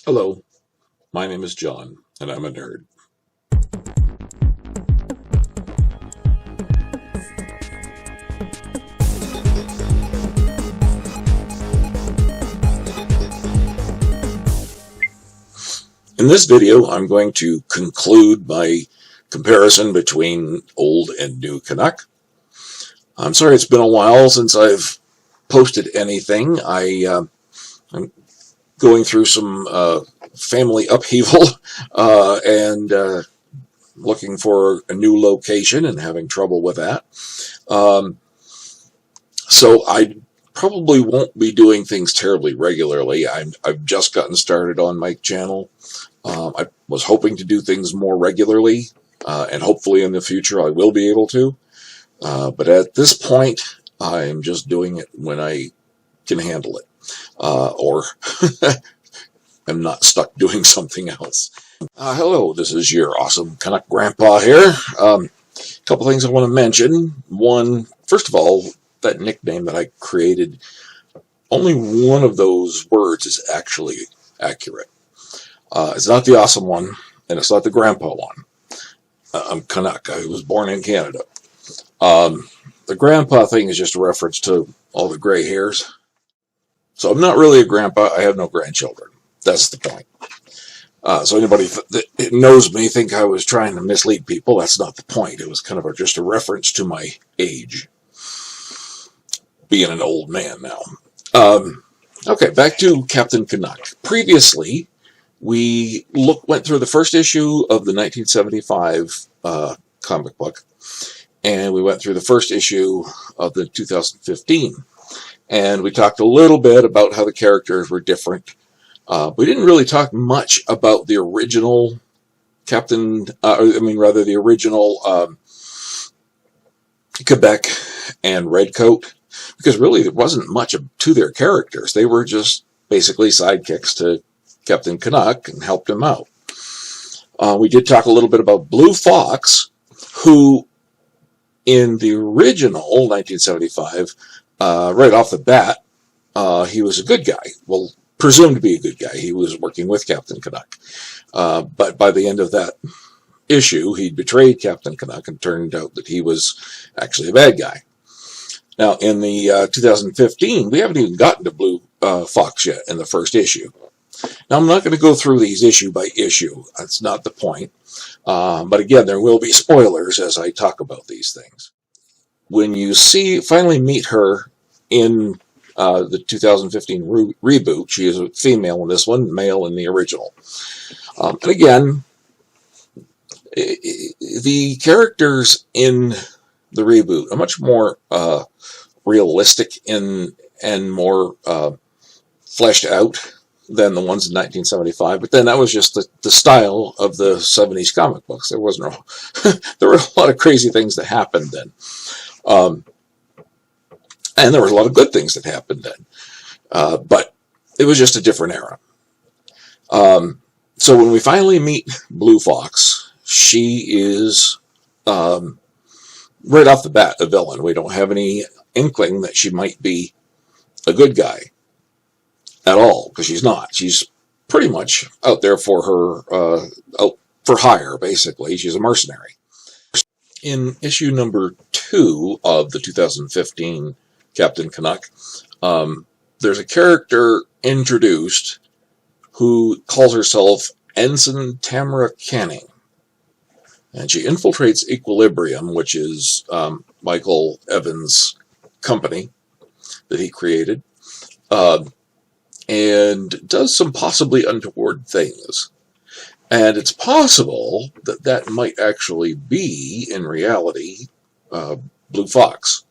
Hello, my name is John, and I'm a nerd. In this video, I'm going to conclude my comparison between old and new Canuck. I'm sorry it's been a while since I've posted anything. I'm going through some family upheaval and looking for a new location and having trouble with that. So I probably won't be doing things terribly regularly. I've just gotten started on my channel. I was hoping to do things more regularly, and hopefully in the future I will be able to. But at this point, I'm just doing it when I can handle it, or I'm not stuck doing something else. Hello, this is your awesome Canuck Grandpa here. A couple things I want to mention. One, first of all, that nickname that I created, only one of those words is actually accurate. It's not the awesome one, and it's not the grandpa one. I'm Canuck. I was born in Canada. The grandpa thing is just a reference to all the gray hairs. So I'm not really a grandpa. I have no grandchildren. That's the point. So anybody that knows me think I was trying to mislead people. That's not the point. It was kind of just a reference to my age. Being an old man now. Okay, back to Captain Canuck. Previously, we went through the first issue of the 1975 comic book, and we went through the first issue of the 2015. And we talked a little bit about how the characters were different. We didn't really talk much about the original the original Quebec and Redcoat, because really there wasn't much to their characters. They were just basically sidekicks to Captain Canuck and helped him out. We did talk a little bit about Blue Fox, who in the original 1975, right off the bat, he was a good guy. Well, presumed to be a good guy. He was working with Captain Canuck. But by the end of that issue, he betrayed Captain Canuck and turned out that he was actually a bad guy. Now, in the 2015, we haven't even gotten to Blue Fox yet in the first issue. Now, I'm not going to go through these issue by issue. That's not the point. But again, there will be spoilers as I talk about these things. When you finally meet her in the 2015 reboot, she is a female in this one, male in the original. And again, the characters in the reboot are much more realistic and more fleshed out than the ones in 1975, but then that was just the style of the 70s comic books. There wasn't there were a lot of crazy things that happened then, and there were a lot of good things that happened then, but it was just a different era. So when we finally meet Blue Fox, she is right off the bat a villain. We don't have any inkling that she might be a good guy at all, because she's not. She's pretty much out there for her, out for hire, basically. She's a mercenary. In issue number 2 of the 2015 Captain Canuck, there's a character introduced who calls herself Ensign Tamara Canning. And she infiltrates Equilibrium, which is Michael Evans' company that he created, and does some possibly untoward things. And it's possible that that might actually be, in reality, Blue Fox.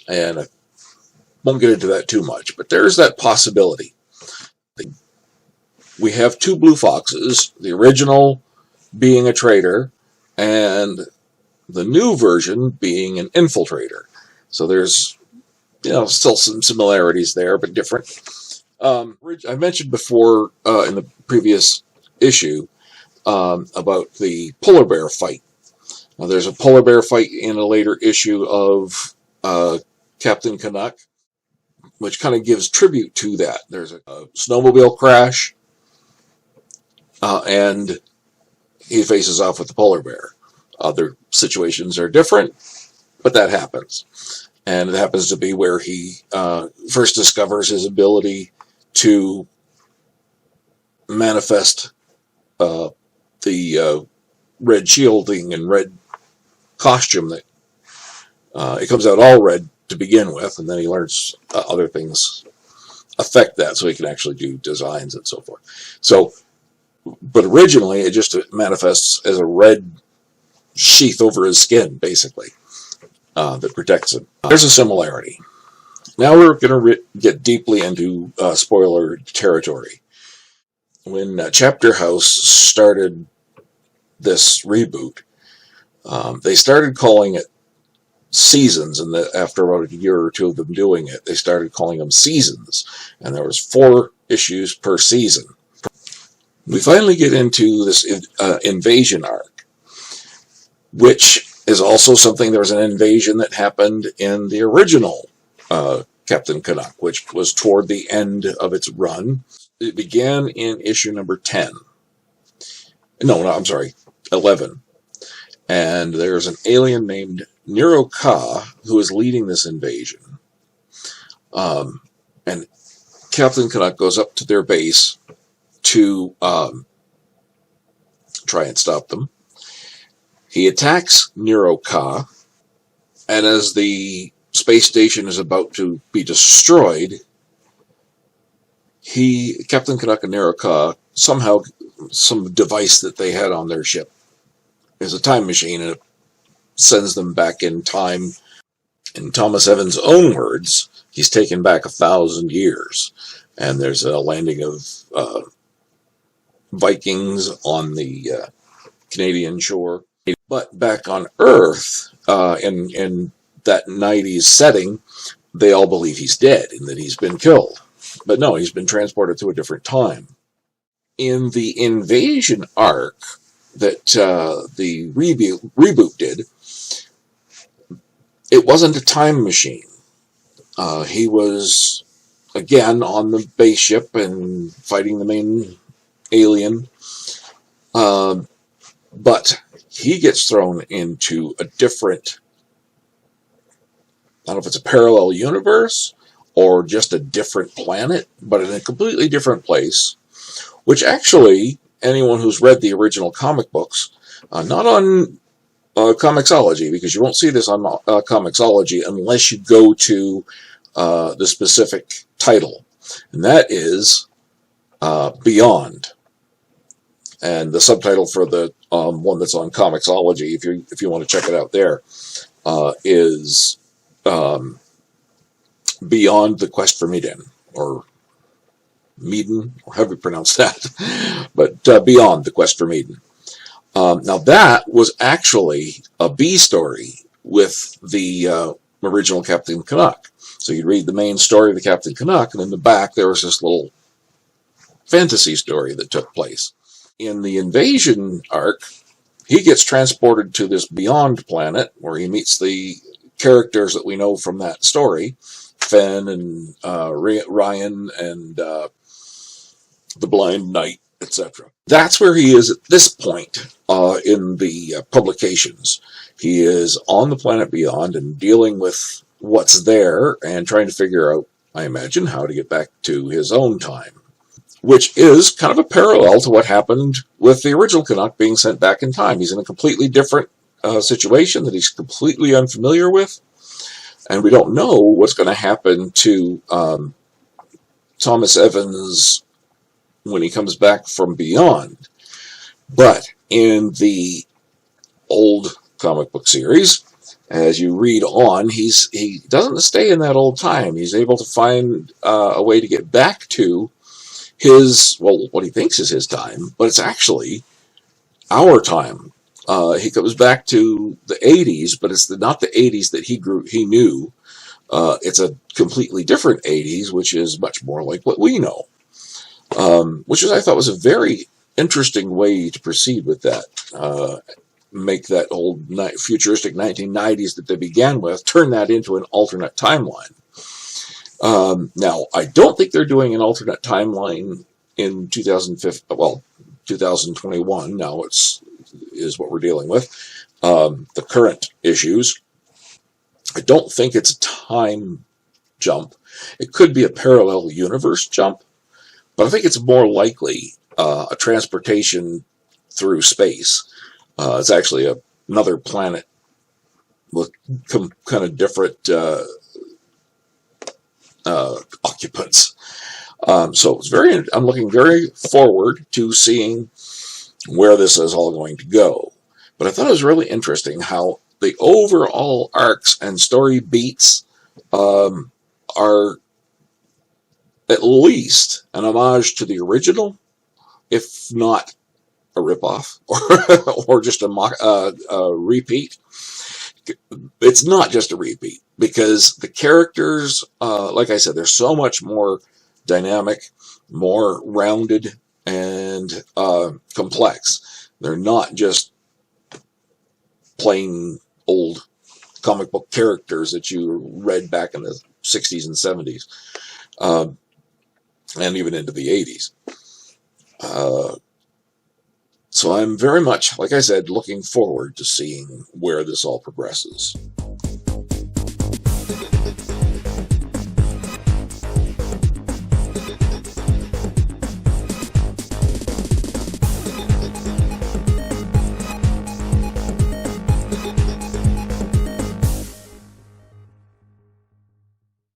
And I won't get into that too much, but there's that possibility. We have 2 Blue Foxes, the original being a traitor, and the new version being an infiltrator. So there's, still some similarities there, but different. I mentioned before in the previous issue about the polar bear fight. Now, there's a polar bear fight in a later issue of Captain Canuck, which kind of gives tribute to that. There's a snowmobile crash, and he faces off with the polar bear. Other situations are different, but that happens. And it happens to be where he first discovers his ability to manifest the red shielding and red costume that it comes out all red to begin with, and then he learns other things affect that, so he can actually do designs and so forth. So, but originally it just manifests as a red sheath over his skin, basically, that protects him. There's a similarity. Now we're going to get deeply into spoiler territory. When Chapter House started this reboot, they started calling it seasons, and after about a year or two of them doing it, they started calling them seasons, and there was 4 issues per season. We finally get into this invasion arc, which is also something. There was an invasion that happened in the original Captain Canuck, which was toward the end of its run. It began in issue number 10. No, I'm sorry, 11. And there's an alien named Nero Ka who is leading this invasion. And Captain Canuck goes up to their base to try and stop them. He attacks Nero Ka, and as the space station is about to be destroyed, Captain Canuck and Nero Ka, somehow some device that they had on their ship is a time machine, and it sends them back in time. In Thomas Evans' own words, he's taken back 1,000 years, and there's a landing of Vikings on the Canadian shore. But back on Earth, in that 90s setting, they all believe he's dead and that he's been killed. But no, he's been transported to a different time. In the invasion arc that the reboot did, it wasn't a time machine. He was, again, on the base ship and fighting the main alien. But he gets thrown into a different, I don't know if it's a parallel universe or just a different planet, but in a completely different place, which actually, anyone who's read the original comic books, not on Comixology, because you won't see this on Comixology unless you go to the specific title, and that is Beyond. And the subtitle for the one that's on Comixology, if you want to check it out there, is Beyond the Quest for Medan, or Medan, or however you pronounce that, but Beyond the Quest for Medan. Now that was actually a B story with the original Captain Canuck. So you'd read the main story of the Captain Canuck, and in the back there was this little fantasy story that took place. In the invasion arc, he gets transported to this Beyond planet where he meets the characters that we know from that story, Fenn and Ryan and the Blind Knight, etc. That's where he is at this point in the publications. He is on the planet Beyond and dealing with what's there and trying to figure out, I imagine, how to get back to his own time, which is kind of a parallel to what happened with the original Canuck being sent back in time. He's in a completely different situation that he's completely unfamiliar with, and we don't know what's going to happen to Thomas Evans when he comes back from Beyond. But in the old comic book series, as you read on, he doesn't stay in that old time. He's able to find a way to get back to his, well, what he thinks is his time, but it's actually our time. He comes back to the 80s, but it's not the 80s that he knew. It's a completely different 80s, which is much more like what we know. Which I thought was a very interesting way to proceed with that. Make that old futuristic 1990s that they began with, turn that into an alternate timeline. Now, I don't think they're doing an alternate timeline in 2015. Well, 2021 now is what we're dealing with. The current issues. I don't think it's a time jump. It could be a parallel universe jump, but I think it's more likely a transportation through space. It's actually another planet with kind of different occupants. So I'm looking very forward to seeing where this is all going to go. But I thought it was really interesting how the overall arcs and story beats are at least an homage to the original, if not a ripoff or just a repeat. It's not just a repeat because the characters, like I said, they're so much more dynamic, more rounded, and complex. They're not just plain old comic book characters that you read back in the 60s and 70s, and even into the 80s. So I'm very much, like I said, looking forward to seeing where this all progresses.